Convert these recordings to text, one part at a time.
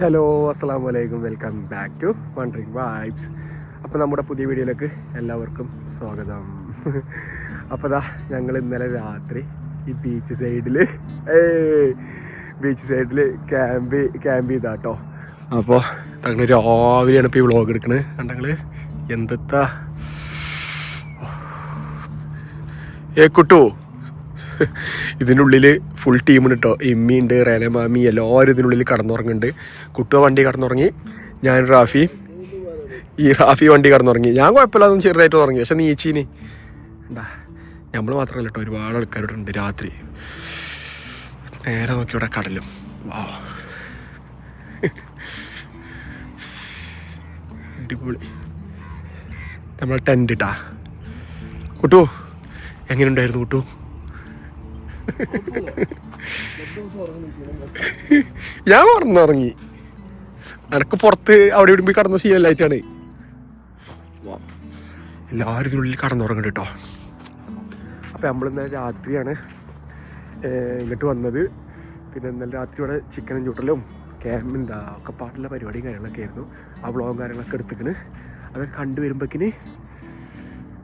Hello അസ്സലാമു അലൈക്കും, welcome back to wandering vibes. അപ്പോൾ നമ്മുടെ പുതിയ വീഡിയോയിലേക്ക് എല്ലാവർക്കും സ്വാഗതം. അപ്പോൾ ദാ ഞങ്ങൾ ഇന്നലെ രാത്രി ഈ ബീച്ച് സൈഡിൽ ക്യാമ്പ് ചെയ്താട്ടോ. അപ്പോൾ ഞങ്ങൾ രാവിലെയാണ് ഇപ്പോൾ ഈ വ്ളോഗ് എടുക്കുന്നത്. കണ്ടങ്ങൾ എന്തെത്താ കുട്ടു, ഇതിൻ്റെ ഉള്ളിൽ ഫുൾ ടീമുണ്ട് കേട്ടോ. ഇമ്മിയുണ്ട്, റേനമാമി, എല്ലാവരും ഇതിനുള്ളിൽ കടന്നുറങ്ങുന്നുണ്ട്. കുട്ടുവ വണ്ടി കടന്നുറങ്ങി, ഞാൻ റാഫി വണ്ടി കടന്നുറങ്ങി. ഞാൻ കുഴപ്പമില്ല, അതൊന്നും ചെറുതായിട്ട് ഉറങ്ങി. പക്ഷെ നീച്ചീന് ഉണ്ടാ നമ്മൾ മാത്രമല്ല കേട്ടോ, ഒരുപാട് ആൾക്കാരോട് ഉണ്ട്. രാത്രി നേരെ നോക്കി ഇവിടെ കടലും. വാ, അടിപൊളി. നമ്മൾ ടെൻ്റ് ഇട്ടാ. കുട്ടു എങ്ങനെയുണ്ടായിരുന്നു കുട്ടു? ഞാൻ ഉറങ്ങി. എനക്ക് പുറത്ത് അവിടെ ഇവിടെ പോയി കടന്നു ശീലമായിട്ടാണ്. എല്ലാവരും ഇതിനുള്ളിൽ കടന്നുറങ്ങുന്നുണ്ട് കേട്ടോ. അപ്പം നമ്മളിന്നലെ രാത്രിയാണ് ഇങ്ങോട്ട് വന്നത്. പിന്നെ ഇന്നലെ രാത്രി ഇവിടെ ചിക്കനും ചൂട്ടലും ഒക്കെ പാട്ടുള്ള പരിപാടിയും കാര്യങ്ങളൊക്കെ ആയിരുന്നു. ആ വ്ളോഗും കാര്യങ്ങളൊക്കെ എടുത്തിക്കണ്. അതൊക്കെ കണ്ടുവരുമ്പോഴേക്കിന്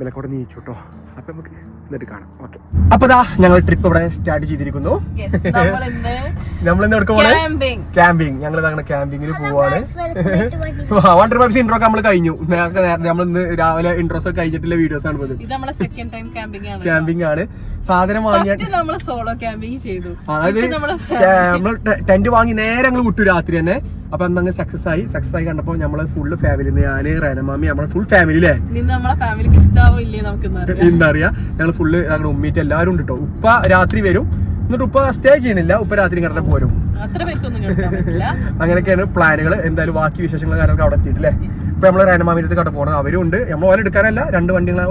വിലക്കോടെ നീച്ചു കേട്ടോ. അപ്പൊ നമുക്ക് എന്നിട്ട് കാണാം. ഓക്കെ, അപ്പൊ ദാ ഞങ്ങൾ ട്രിപ്പ് ഇവിടെ സ്റ്റാർട്ട് ചെയ്തിരിക്കുന്നു. നമ്മളിന്ന് എടുക്കുമ്പോൾ ക്യാമ്പിങ്. ഞങ്ങൾ അങ്ങനെ ക്യാമ്പിങ്ങിന് പോവാണ്. വണ്ടർ വൈബ്സ് ഇൻട്രോ ഒക്കെ നമ്മൾ കഴിഞ്ഞു. നമ്മളിന്ന് രാവിലെ ഇൻട്രോസ് ഒക്കെ കഴിഞ്ഞിട്ടുള്ള വീഡിയോസ് ആണ്. ക്യാമ്പിംഗ് ആണ്. സാധനം വാങ്ങിയ അതായത് നമ്മൾ ടെന്റ് വാങ്ങി നേരെ ഞങ്ങൾ വിട്ടു രാത്രി തന്നെ. അപ്പൊ അന്നങ്ങ് സക്സസ് ആയി കണ്ടപ്പോ നമ്മള് ഫുള്ള് ഫാമിലി, ഞാന് റേനമാമി, നമ്മളെ ഫുൾ ഫാമിലി അല്ലേ, ഇന്നറിയാ. ഞങ്ങൾ ഫുള്ള് ഞങ്ങളുടെ ഉമ്മീറ്റ് എല്ലാവരും ഉണ്ട് കേട്ടോ. ഉപ്പ രാത്രി വരും, എന്നിട്ട് ഉപ്പ സ്റ്റേ ചെയ്യണില്ല, ഉപ്പ രാത്രി കണ്ടേ പോരും. അങ്ങനെയൊക്കെയാണ് പ്ലാനുകൾ. എന്തായാലും ബാക്കി വിശേഷങ്ങൾ കാര്യങ്ങളൊക്കെ അവിടെ എത്തിയിട്ടില്ലേ. ഇപ്പൊ നമ്മള് റേനമാമിന്റെ അടുത്ത് കട പോകണം. അവരും ഉണ്ട്. നമ്മൾ ഓല എടുക്കാനല്ല, രണ്ട് വണ്ടികളെ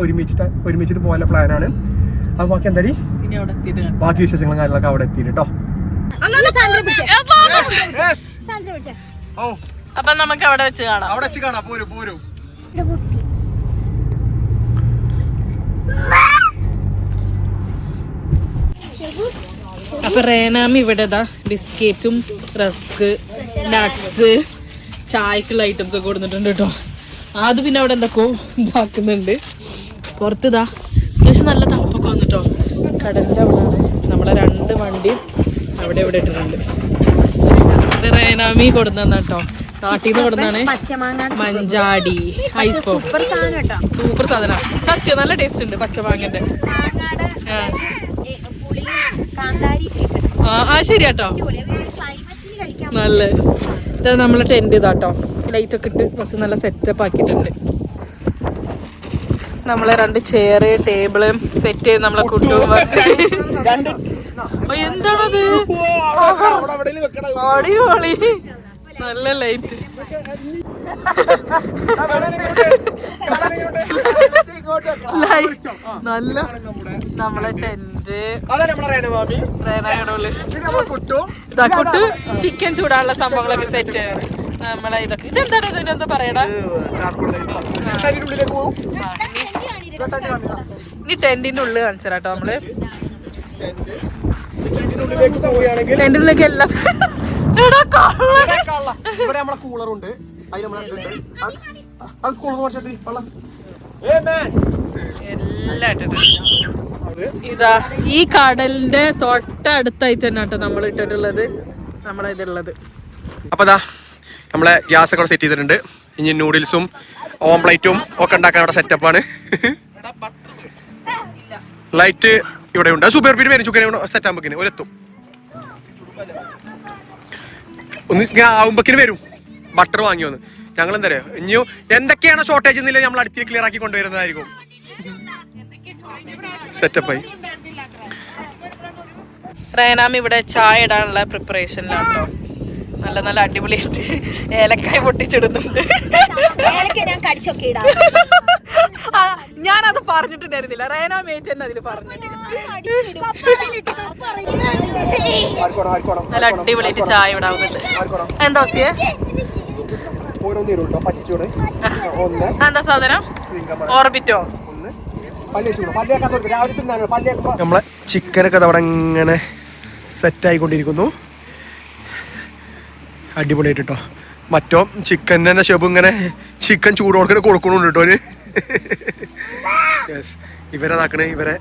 ഒരുമിച്ചിട്ട് പോലെ പ്ലാനാണ്. അപ്പൊ ബാക്കി എന്തായാലും ബാക്കി വിശേഷങ്ങളും കാര്യങ്ങളൊക്കെ അവിടെ എത്തിയിട്ട് കേട്ടോ. അപ്പൊ നമുക്ക് അവിടെ വെച്ച് കാണാം. പോരും. അപ്പൊ റേനാമി ഇവിടെ ബിസ്ക്കറ്റും റസ്ക് നട്ട്സ് ചായക്കുള്ള ഐറ്റംസ് ഒക്കെ കൊടുത്തിട്ടുണ്ട് കേട്ടോ. അത് പിന്നെ അവിടെ എന്തൊക്കെയോ ഇതാക്കുന്നുണ്ട്. പുറത്ത് അത്യാവശ്യം നല്ല തണുപ്പൊക്കെ വന്നിട്ടോ. കടലിന്റെ അവിടെയാണ് നമ്മളെ രണ്ട് വണ്ടിയും അവിടെ ഇട്ടിട്ടുണ്ട്. റേനാമി കൊടുന്ന കേട്ടോ, നാട്ടിൽ നിന്ന് കൊടുന്നാണ്. മഞ്ചാടി ഐസ്പോ, സൂപ്പർ സാധനം. സത്യം നല്ല ടേസ്റ്റ് ഉണ്ട് പച്ചമാങ്ങന്റെ. ശരിയാട്ടോ, നല്ല. ഇത് നമ്മളെ ടെന്റ് ഇതാട്ടോ, ലൈറ്റ് ഒക്കെ ഇട്ട് ബസ് നല്ല സെറ്റപ്പ് ആക്കിയിട്ടുണ്ട്. നമ്മളെ രണ്ട് ചെയർ ടേബിള് സെറ്റ് ചെയ്ത് നമ്മളെ കൂട്ടും ബസ്. എന്താണത്? അടിപൊളി, നല്ല ലൈറ്റ്. നല്ല നമ്മളെ ടെന്റ്, കുട്ടു ചിക്കൻ ചൂടാനുള്ള സംഭവങ്ങളൊക്കെ സെറ്റ്. നമ്മളെ ഇതൊക്കെ ഇതെന്താണ്, ഇതിനെന്താ പറയടാ? ഇനി ടെന്റിന്റെ ഉള്ളിൽ കാണിച്ചു തരാട്ടോ. നമ്മള് ടെന്റിന്റെ ഉള്ളിലേക്ക് എല്ലാം ഇവിടെ നമ്മളെ കൂളറുണ്ട്. ഇതാ ഈ കടലിന്റെ തൊട്ടടുത്തായിട്ട് തന്നെ കേട്ടോ നമ്മൾ ഇട്ടിട്ടുള്ളത്, നമ്മളെ ഇതുള്ളത്. അപ്പൊ നമ്മളെ ഗ്യാസ് ഒക്കെ സെറ്റ് ചെയ്തിട്ടുണ്ട്. ഇനി നൂഡിൽസും ഓംപ്ലേറ്റും ഒക്കെ ഉണ്ടാക്കാൻ അവിടെ സെറ്റപ്പാണ്. ലൈറ്റ് ഇവിടെ ഉണ്ട്. സൂപ്പർ പീര് വരും ചുക്കനെ സെറ്റ് ആകുമ്പോക്കിന് ഒരെത്തും. ഒന്ന് ആവുമ്പോക്കിന് വരും. ബട്ടർ വാങ്ങി വന്ന് ഞങ്ങൾ എന്താ പറയുക, ഇനിയും എന്തൊക്കെയാണ് ഷോർട്ടേജ് എന്നില്ല നമ്മൾ അടുത്ത് ക്ലിയർ ആക്കി കൊണ്ടുവരുന്നതായിരിക്കും. സെറ്റപ്പായി. റേനാമി ഇവിടെ ചായ ഇടാനുള്ള പ്രിപ്പറേഷനിലാട്ടോ. നല്ല നല്ല അടിപൊളിയായിട്ട് ഏലക്കായ പൊട്ടിച്ചിടുന്നുണ്ട്. ഞാനത് പറഞ്ഞിട്ടുണ്ടായിരുന്നില്ല, റേനാമേറ്റ് തന്നെ അതിൽ പറഞ്ഞു. നല്ല അടിപൊളിയായിട്ട് ചായ ഇടാവുന്നുണ്ട്. എന്താ എന്താ സാധനം? ഓർബിറ്റോ? നമ്മളെ ചിക്കനൊക്കെ അവിടെ ഇങ്ങനെ സെറ്റ് ആയിക്കൊണ്ടിരിക്കുന്നു. അടിപൊളിയായിട്ട് കേട്ടോ. മറ്റോ ചിക്കൻ തന്നെ ഷെബ് ഇങ്ങനെ ചിക്കൻ ചൂടോടെ കൊടുക്കണുണ്ട് കേട്ടോ അവന്. ഇവരതാക്കണേ, ഇവരെ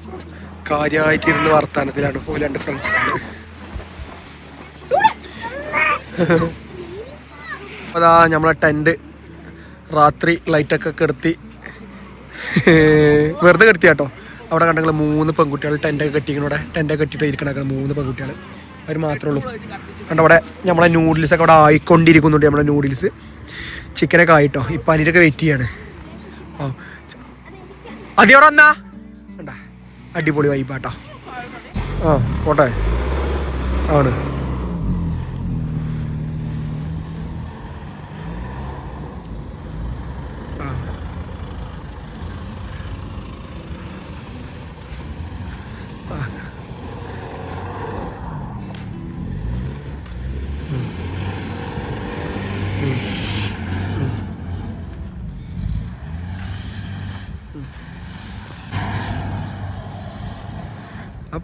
കാര്യമായിട്ട് ഇരുന്ന് വർത്താനത്തിലാണ്. ഓ 2 ഫ്രണ്ട്സാണ്. അതാ നമ്മളെ ടെൻറ്റ് രാത്രി ലൈറ്റൊക്കെ കെടുത്തി വെറുതെ കെടുത്തി കേട്ടോ. അവിടെ കണ്ടെങ്കിൽ 3 പെൺകുട്ടികൾ ടെൻറ്റൊക്കെ കെട്ടിക്കണം. ഇവിടെ ടെൻറ്റൊക്കെ കെട്ടിയിട്ട് ഇരിക്കണ 3 പെൺകുട്ടികൾ, അവർ മാത്രമേ ഉള്ളൂ. കണ്ടോ അവിടെ നമ്മളെ നൂഡിൽസൊക്കെ അവിടെ ആയിക്കൊണ്ടിരിക്കുന്നുണ്ട്. നമ്മളെ നൂഡിൽസ് ചിക്കനൊക്കെ ആയിട്ടോ. ഇപ്പം അനിയൊക്കെ വെയിറ്റ് ചെയ്യാണ്. ഓ അതിയോടെ വന്നാ കണ്ടാ അടിപൊളി വൈബാട്ടോ. ആ പോട്ടെ ആണ്.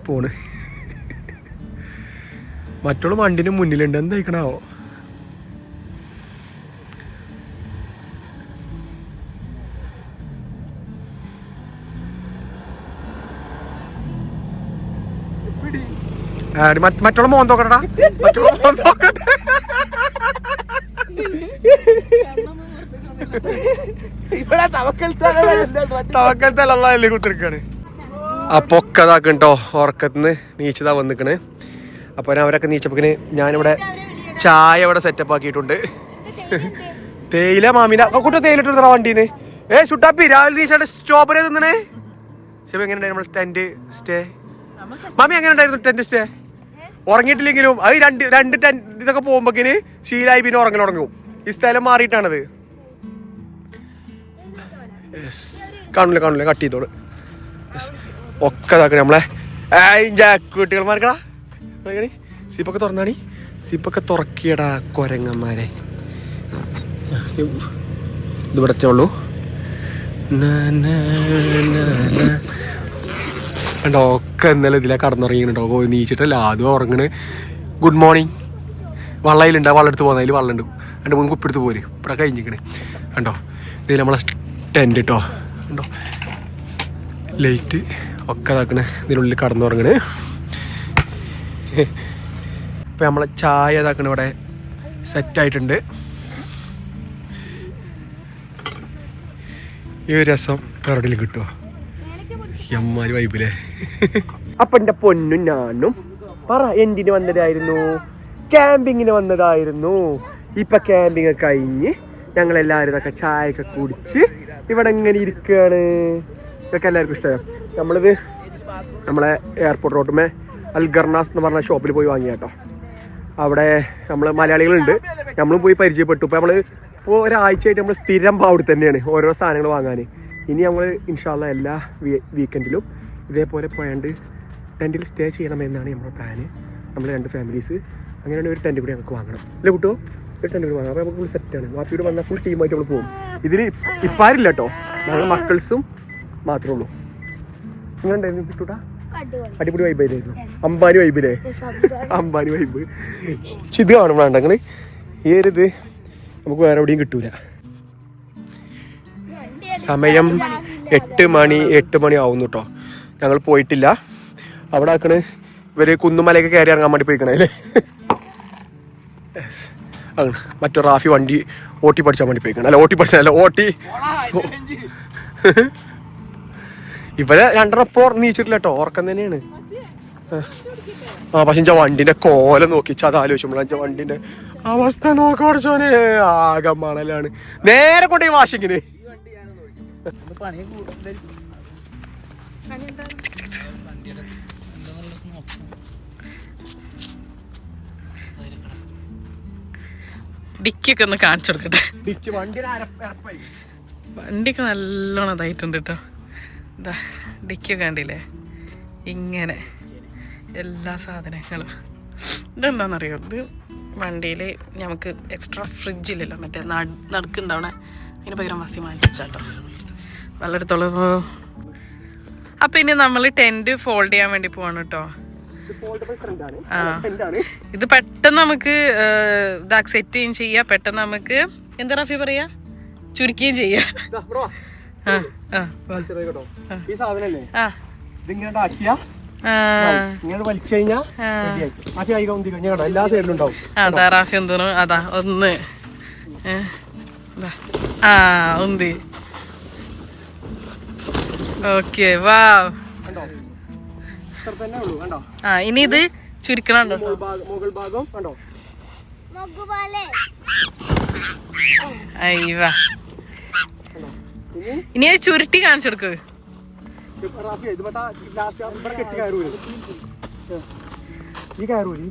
പോണ് മറ്റുള്ള വണ്ടിന് മുന്നിലുണ്ട്. എന്തായിക്കണാവോ? മറ്റുള്ള മോൻ നോക്കട്ടാ, മറ്റുള്ള മോൻ നോക്കട്ടെ. തവക്കലല്ലേ കുത്തിരിക്കാണ്. അപ്പൊ ഒക്കെ ഇതാക്കട്ടോ ഉറക്കത്തിന്ന് നീച്ചതാ വന്നിക്കണ്. അപ്പൊ അവരൊക്കെ നീച്ചപ്പോക്കിന് ഞാനിവിടെ ചായ ഇവിടെ സെറ്റപ്പ് ആക്കിയിട്ടുണ്ട്. തേയില മാമീന കൂട്ട തേയില ഇട്ട് വണ്ടീന്ന്. സുട്ടാപ്പി രാവിലെ നീച്ചാണ്ട് സ്ട്രോബറി തിന്നണേ. ശരി, എങ്ങനെ നമ്മൾ ടെന്റ് സ്റ്റേ മാമി എങ്ങനെ ഉണ്ടായിരുന്നു ടെന്റ് സ്റ്റേ? ഉറങ്ങിയിട്ടില്ലെങ്കിലും അത് രണ്ട് ടെന്റ് ഇതൊക്കെ പോകുമ്പോക്കിന് ശീലായി പിന്നെ ഉറങ്ങും. ഈ സ്ഥലം മാറിയിട്ടാണത്. കാണില്ല കട്ട് ചെയ്തോളൂ. ഒക്കെ ഇതാക്കണേ നമ്മളെ കുട്ടികൾ മാർക്കടാ. സിപ്പൊക്കെ തുറന്നാണി, സിപ്പൊക്കെ തുറക്കിയടാ കൊരങ്ങന്മാരെ. ഇതിവിടത്തേ ഉള്ളൂ. കണ്ടോ ഒക്കെ ഇന്നലെ ഇതിലെ കടന്നുറങ്ങിട്ടോ. നീച്ചിട്ടല്ല ആദ്യം ഉറങ്ങണ്. Good morning. വള്ളയിലുണ്ട്, വള്ളം എടുത്ത് പോകുന്നതിൽ വള്ളം ഉണ്ട്. 2-3 കുപ്പി എടുത്ത് പോര്. ഇവിടെ കഴിഞ്ഞിക്കണേ. കണ്ടോ ഇതിൽ നമ്മളെ ടെൻറ്റ് കേട്ടോ. കണ്ടോ ലൈറ്റ് ഒക്കെ ഇതാക്കണേ. ഇതിനുള്ളിൽ കടന്നുറങ്ങണേ. ഇപ്പം നമ്മളെ ചായ ഇതാക്കണ ഇവിടെ സെറ്റായിട്ടുണ്ട്. ഈ ഒരു രസം വേറെ കിട്ടുമോ? അമ്മാരി വൈബിലേ. അപ്പൊ എൻ്റെ പൊന്നും ഞാനും പറ എന്തിന് വന്നതായിരുന്നു? ക്യാമ്പിങ്ങിന് വന്നതായിരുന്നു. ഇപ്പൊ ക്യാമ്പിങ് കഴിഞ്ഞ് ഞങ്ങളെല്ലാവരും ഇതൊക്കെ ചായയൊക്കെ കുടിച്ച് ഇവിടെ ഇങ്ങനെ ഇരിക്കുകയാണ്. ഇതൊക്കെ എല്ലാവർക്കും ഇഷ്ടമാണ്. നമ്മളിത് നമ്മളെ എയർപോർട്ട് റോട്ടുമേ അൽഗർനാസ് എന്ന് പറഞ്ഞ ഷോപ്പിൽ പോയി വാങ്ങിയ കേട്ടോ. അവിടെ നമ്മൾ മലയാളികളുണ്ട്, നമ്മളും പോയി പരിചയപ്പെട്ടു. ഇപ്പോൾ നമ്മൾ ഇപ്പോൾ ഒരാഴ്ചയായിട്ട് നമ്മൾ സ്ഥിരം അവിടെ തന്നെയാണ് ഓരോ സാധനങ്ങൾ വാങ്ങാൻ. ഇനി നമ്മൾ ഇൻഷാല്ല എല്ലാ വീക്കെൻഡിലും ഇതേപോലെ പോയാണ്ട് ടെൻറ്റിൽ സ്റ്റേ ചെയ്യണമെന്നാണ് നമ്മുടെ പ്ലാന്. നമ്മൾ 2 ഫാമിലീസ് അങ്ങനെയാണ് ഒരു ടെൻറ്റ് കൂടി ഞങ്ങൾക്ക് വാങ്ങണം. അല്ലേ കുട്ടോ? ഒരു ടെൻറ്റ് കൂടി വാങ്ങാം. അപ്പോൾ നമുക്ക് ഫുൾ സെറ്റാണ്. വാപ്പിയോട് വന്നാൽ ഫുൾ ടീമായിട്ട് നമ്മൾ പോകും. ഇതിൽ ഇപ്പാരില്ല കേട്ടോ, ഞങ്ങൾ മക്കൾസും മാത്രമേ ഉള്ളൂ. ഇങ്ങനെ ഉണ്ടായിരുന്നു കിട്ടൂട്ടാ? അടിപൊളി വൈബായിരുന്നു. അംബാനി വൈബില്ലേ? അംബാനി വൈബ്. ഇത് കാണും വേണ്ട നിങ്ങൾ ഈ ഒരു ഇത് നമുക്ക് വേറെ എവിടെയും കിട്ടൂല. സമയം 8 മണി ആവുന്നു കേട്ടോ. ഞങ്ങൾ പോയിട്ടില്ല. അവിടെ ആക്കണ് ഇവര് കുന്നുമലയൊക്കെ കയറി ഇറങ്ങാൻ വേണ്ടി പോയിക്കണേ അല്ലേ? മറ്റോ റാഫി വണ്ടി ഓട്ടി പഠിച്ചാൻ വേണ്ടി പോയിക്കണം. അല്ല ഓട്ടി പഠിച്ചാൽ ഓട്ടി ഇവരെ 2 നീച്ചിട്ടില്ല കേട്ടോ. ഉറക്കം തന്നെയാണ്. പക്ഷെ എൻ്റെ വണ്ടിന്റെ കോലം നോക്കി അതാലോചിച്ചപ്പോൾ എൻ്റെ വണ്ടിന്റെ അവസ്ഥ നോക്കി പഠിച്ചോനെ ആകെ മണലാണ്. നേരെ കൊണ്ടേ വാഷിങ്ങിന്. ഡിക്കൊക്കെ ഒന്ന് കാണിച്ചു കൊടുക്കട്ടെ. വണ്ടിയൊക്കെ നല്ലോണം ഇതായിട്ടുണ്ട് കേട്ടോ. ഇതാ ഡിക്കൊക്കെ കണ്ടില്ലേ? ഇങ്ങനെ എല്ലാ സാധനങ്ങളും. ഇതെന്താണെന്നറിയോ? ഇത് വണ്ടിയിൽ നമുക്ക് എക്സ്ട്രാ ഫ്രിഡ്ജില്ലല്ലോ, മറ്റേ നടുക്കുണ്ടാവണേ. അതിന് പകരം വാസി വാങ്ങിച്ചാട്ടോ. വളരെടുത്തോളം. അപ്പം ഇനി നമ്മൾ ടെൻറ്റ് ഫോൾഡ് ചെയ്യാൻ വേണ്ടി പോവാണ് കേട്ടോ. ഇത് പെട്ടെന്ന് നമുക്ക് സെറ്റ് ചെയ്യുകയും ചെയ്യാം, പെട്ടെന്ന് നമുക്ക് എന്താ റഫി പറയാ ചുരുക്കുകയും ചെയ്യാം. ഈ സാധനല്ലേ ഇതിങ്ങനെ ആക്കിയാ ഇങ്ങനെ വലിച്ചു കഴിഞ്ഞാൽ എല്ലാ സൈഡിലും ഉണ്ടാവും. അതാ റാഫി എന്തോന്നു അതാ ഒന്ന് ഉന്തി. ഓക്കെ വാ. ഇനി ഇത് ചുരുക്കണുണ്ടോ? മുകൾ ഭാഗം കണ്ടോ? അയ്യവാ. ഇനി അത് ചുരുട്ടി കാണിച്ചു കൊടുക്ക്. ഈ കയറൂരി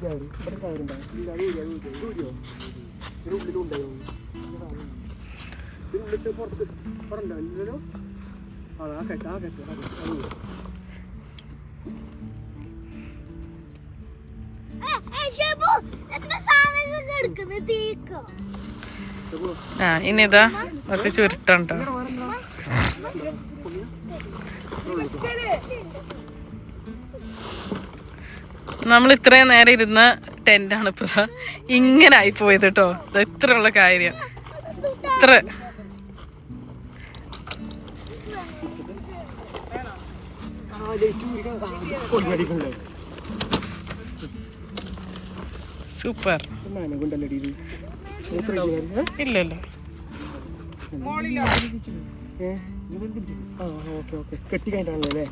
ഇനിതാ കുറച്ച് ചുരുട്ടുണ്ടോ? നമ്മൾ ഇത്രയും നേരം ഇരുന്ന ടെന്റാണ് ഇപ്പൊ ഇങ്ങനെ ആയി പോയത് കേട്ടോ. ഇത്ര ഉള്ള കാര്യം ഇത്ര. സൂപ്പർ. ഇല്ലല്ലോ കെട്ടി കഴിഞ്ഞാണല്ലേ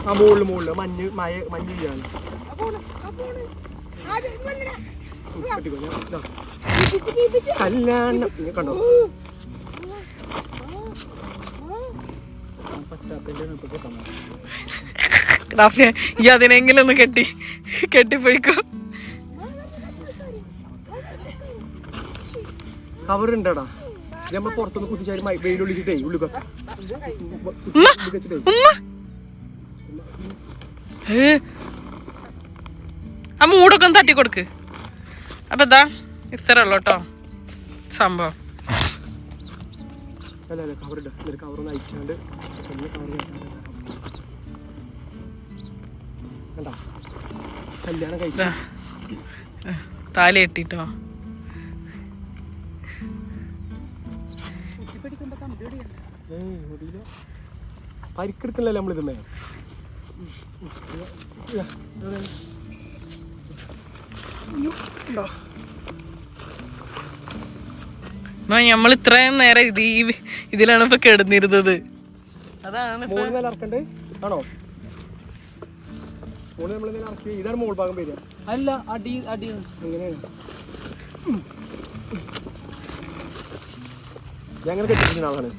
ആ മുകളില് മഞ്ഞ് മഞ്ഞിലാണ് കല്യാണം കണ്ടോ? ഈ അതിനെങ്കിലും ഒന്ന് കെട്ടിപ്പോയിക്കോ. കവറുണ്ടടാ നമ്മൾ പുറത്തൊന്ന് കുത്തിച്ചാൽ വെയിലൊളിച്ചിട്ടേ ഉള്ളിൽ ആ മൂടൊക്കെ ഒന്ന് തട്ടിക്കൊടുക്ക്. അപ്പൊ ഇതാ ഇത്ര ഉള്ളു കേട്ടോ സംഭവം. കവറൊന്ന് അയച്ചാണ്ട് കല്യാണം കഴിച്ച താലി കെട്ടിട്ടോ. പരിക്കെടുക്കണല്ലേ നമ്മളിതുമേ. നമ്മൾ ഇത്രയും നേരം ഇതിലാണ് ഇപ്പൊ കിടന്നിരുന്നത്. അതാണ് ഇറക്കണ്ടേ ആണോ? ഇതാണ് മോൾ ഭാഗം വരിക. അല്ല അടി അടി എങ്ങനെയാണ് ഞങ്ങൾ കെട്ടിക്കുന്ന ആളാണ്.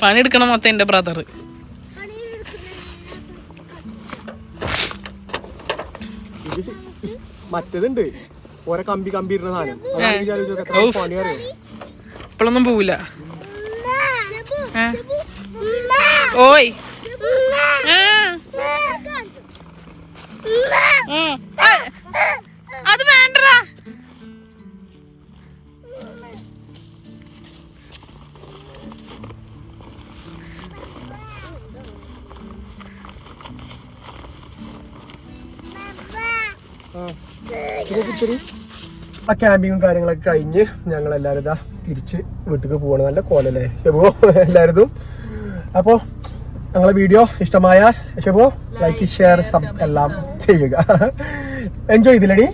പണിയെടുക്കണം മൊത്തം എന്റെ ബ്രദർ. മറ്റേതുണ്ട് ഓരോ കമ്പി ഇടുന്ന സാധനം. പണിയറിയോ? ഇപ്പോഴൊന്നും പോവില്ല. ഓയ് അത് വേണ്ടടാ. ആ ക്യാമ്പിങ്ങും കാര്യങ്ങളൊക്കെ കഴിഞ്ഞ് ഞങ്ങൾ എല്ലാവരും ഇതാ തിരിച്ച് വീട്ടിലേക്ക് പോവാണ്. നല്ല കോലല്ലേ ഷെബോ എല്ലാവരും. അപ്പോൾ ഞങ്ങളെ വീഡിയോ ഇഷ്ടമായാൽ ഷെബോ ലൈക്ക് ഷെയർ സബ് എല്ലാം ചെയ്യുക. എൻജോയ് ചെയ്തില്ലടി?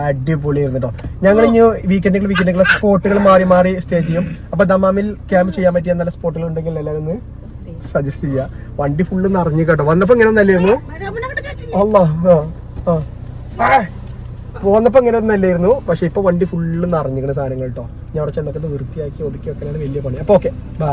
അടിപൊളി ആയിരുന്നു കേട്ടോ. ഞങ്ങൾ ഇനി വീക്കെൻഡുകൾ സ്പോട്ടുകൾ മാറി സ്റ്റേ ചെയ്യും. അപ്പോൾ ദമാമിൽ ക്യാമ്പ് ചെയ്യാൻ പറ്റിയ നല്ല സ്പോട്ടുകൾ ഉണ്ടെങ്കിൽ എല്ലാവരും ഒന്ന് സജസ്റ്റ് ചെയ്യുക. വണ്ടി ഫുള്ള് നിറഞ്ഞു കേട്ടോ. വന്നപ്പോൾ ഇങ്ങനെ ഒന്നല്ലായിരുന്നു. പോന്നപ്പോ ഇങ്ങനെ ഒന്നും അല്ലായിരുന്നു. പക്ഷെ ഇപ്പൊ വണ്ടി ഫുള്ള് നിറഞ്ഞിരിക്കുന്ന സാധനങ്ങൾ കേട്ടോ. ഞാൻ അവിടെ ചെന്നൊക്കെ വൃത്തിയാക്കി ഒതുക്കി വെക്കലാണ് വലിയ പണി. അപ്പൊ ഓക്കെ ബൈ.